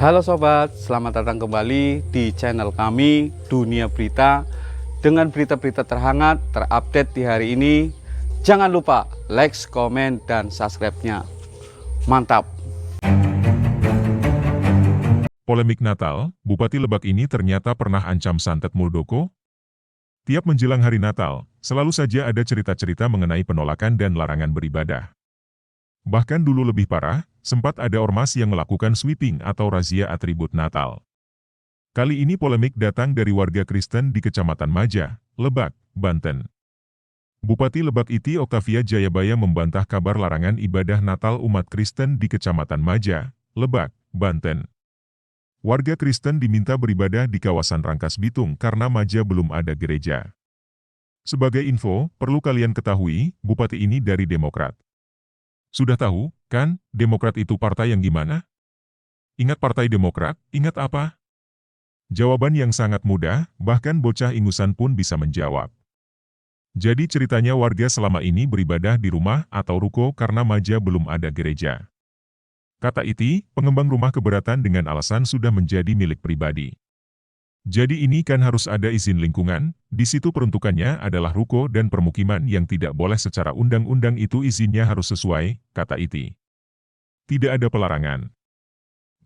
Halo sobat, selamat datang kembali di channel kami Dunia Berita dengan berita-berita terhangat, terupdate di hari ini. Jangan lupa like, komen, dan subscribe-nya. Mantap! Polemik Natal, Bupati Lebak ini ternyata pernah ancam santet Muldoko. Tiap menjelang hari Natal, selalu saja ada cerita-cerita mengenai penolakan dan larangan beribadah. Bahkan dulu lebih parah, sempat ada ormas yang melakukan sweeping atau razia atribut Natal. Kali ini polemik datang dari warga Kristen di Kecamatan Maja, Lebak, Banten. Bupati Lebak Iti Oktavia Jayabaya membantah kabar larangan ibadah Natal umat Kristen di Kecamatan Maja, Lebak, Banten. Warga Kristen diminta beribadah di kawasan Rangkas Bitung karena Maja belum ada gereja. Sebagai info, perlu kalian ketahui, Bupati ini dari Demokrat. Sudah tahu, kan, Demokrat itu partai yang gimana? Ingat Partai Demokrat, ingat apa? Jawaban yang sangat mudah, bahkan bocah ingusan pun bisa menjawab. Jadi ceritanya warga selama ini beribadah di rumah atau ruko karena Maja belum ada gereja. Kata Iti, pengembang rumah keberatan dengan alasan sudah menjadi milik pribadi. Jadi ini kan harus ada izin lingkungan, di situ peruntukannya adalah ruko dan permukiman yang tidak boleh secara undang-undang itu izinnya harus sesuai, kata Iti. Tidak ada pelarangan.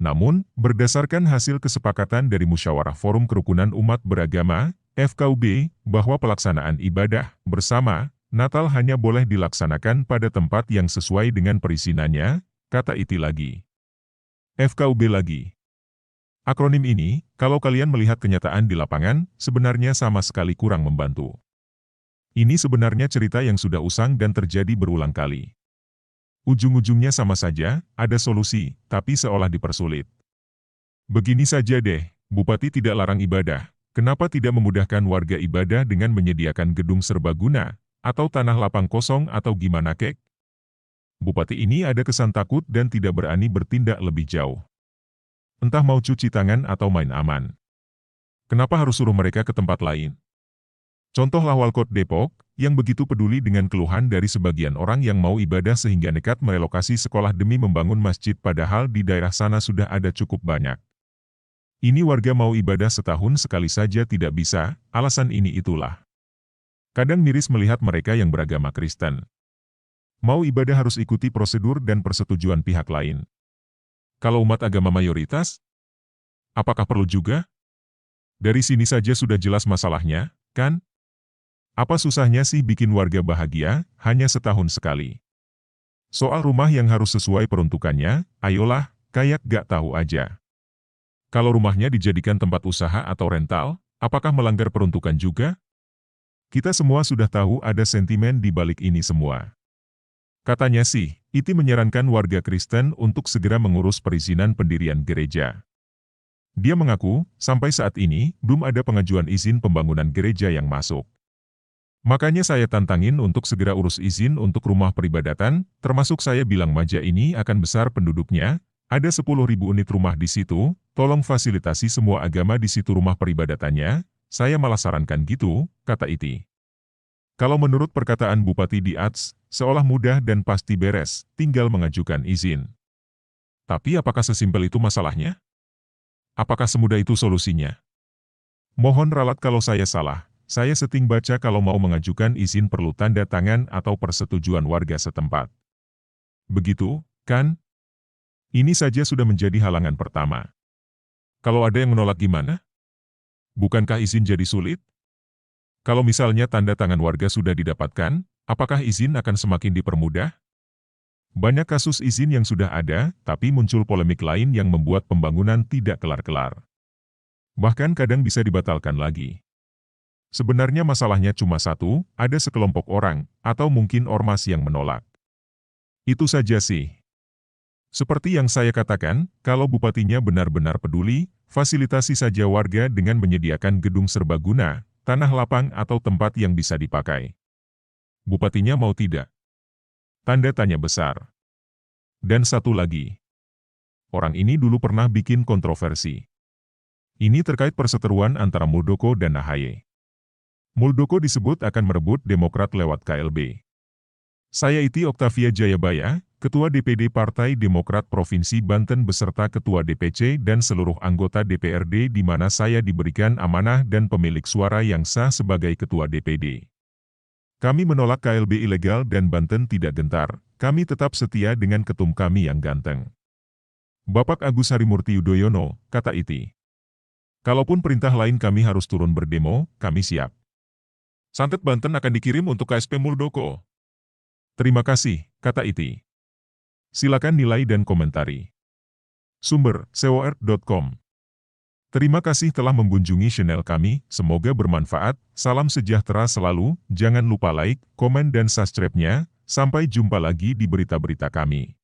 Namun, berdasarkan hasil kesepakatan dari Musyawarah Forum Kerukunan Umat Beragama, FKUB, bahwa pelaksanaan ibadah bersama Natal hanya boleh dilaksanakan pada tempat yang sesuai dengan perizinannya, kata Iti lagi. FKUB lagi. Akronim ini, kalau kalian melihat kenyataan di lapangan, sebenarnya sama sekali kurang membantu. Ini sebenarnya cerita yang sudah usang dan terjadi berulang kali. Ujung-ujungnya sama saja, ada solusi, tapi seolah dipersulit. Begini saja deh, Bupati tidak larang ibadah, kenapa tidak memudahkan warga ibadah dengan menyediakan gedung serbaguna, atau tanah lapang kosong atau gimana kek? Bupati ini ada kesan takut dan tidak berani bertindak lebih jauh. Entah mau cuci tangan atau main aman. Kenapa harus suruh mereka ke tempat lain? Contohlah Walkot Depok, yang begitu peduli dengan keluhan dari sebagian orang yang mau ibadah sehingga nekat merelokasi sekolah demi membangun masjid padahal di daerah sana sudah ada cukup banyak. Ini warga mau ibadah setahun sekali saja tidak bisa, alasan ini itulah. Kadang miris melihat mereka yang beragama Kristen. Mau ibadah harus ikuti prosedur dan persetujuan pihak lain. Kalau umat agama mayoritas, apakah perlu juga? Dari sini saja sudah jelas masalahnya, kan? Apa susahnya sih bikin warga bahagia, hanya setahun sekali? Soal rumah yang harus sesuai peruntukannya, ayolah, kayak gak tahu aja. Kalau rumahnya dijadikan tempat usaha atau rental, apakah melanggar peruntukan juga? Kita semua sudah tahu ada sentimen di balik ini semua. Katanya sih, Iti menyarankan warga Kristen untuk segera mengurus perizinan pendirian gereja. Dia mengaku, sampai saat ini, belum ada pengajuan izin pembangunan gereja yang masuk. Makanya saya tantangin untuk segera urus izin untuk rumah peribadatan, termasuk saya bilang Maja ini akan besar penduduknya, ada 10.000 unit rumah di situ, tolong fasilitasi semua agama di situ rumah peribadatannya, saya malah sarankan gitu, kata Iti. Kalau menurut perkataan Bupati di Ats, seolah mudah dan pasti beres, tinggal mengajukan izin. Tapi apakah sesimpel itu masalahnya? Apakah semudah itu solusinya? Mohon ralat kalau saya salah, saya seting baca kalau mau mengajukan izin perlu tanda tangan atau persetujuan warga setempat. Begitu, kan? Ini saja sudah menjadi halangan pertama. Kalau ada yang menolak gimana? Bukankah izin jadi sulit? Kalau misalnya tanda tangan warga sudah didapatkan, apakah izin akan semakin dipermudah? Banyak kasus izin yang sudah ada, tapi muncul polemik lain yang membuat pembangunan tidak kelar-kelar. Bahkan kadang bisa dibatalkan lagi. Sebenarnya masalahnya cuma satu, ada sekelompok orang, atau mungkin ormas yang menolak. Itu saja sih. Seperti yang saya katakan, kalau bupatinya benar-benar peduli, fasilitasi saja warga dengan menyediakan gedung serbaguna, tanah lapang atau tempat yang bisa dipakai. Bupatinya mau tidak? Tanda tanya besar. Dan satu lagi. Orang ini dulu pernah bikin kontroversi. Ini terkait perseteruan antara Muldoko dan AHY. Muldoko disebut akan merebut Demokrat lewat KLB. Saya Iti Oktavia Jayabaya, Ketua DPD Partai Demokrat Provinsi Banten beserta Ketua DPC dan seluruh anggota DPRD di mana saya diberikan amanah dan pemilik suara yang sah sebagai Ketua DPD. Kami menolak KLB ilegal dan Banten tidak gentar, kami tetap setia dengan ketum kami yang ganteng. Bapak Agus Harimurti Yudhoyono, kata Iti. Kalaupun perintah lain kami harus turun berdemo, kami siap. Santet Banten akan dikirim untuk KSP Muldoko. Terima kasih, kata Iti. Silakan nilai dan komentari. Sumber, sewoer.com. Terima kasih telah mengunjungi channel kami, semoga bermanfaat, salam sejahtera selalu, jangan lupa like, komen dan subscribe-nya, sampai jumpa lagi di berita-berita kami.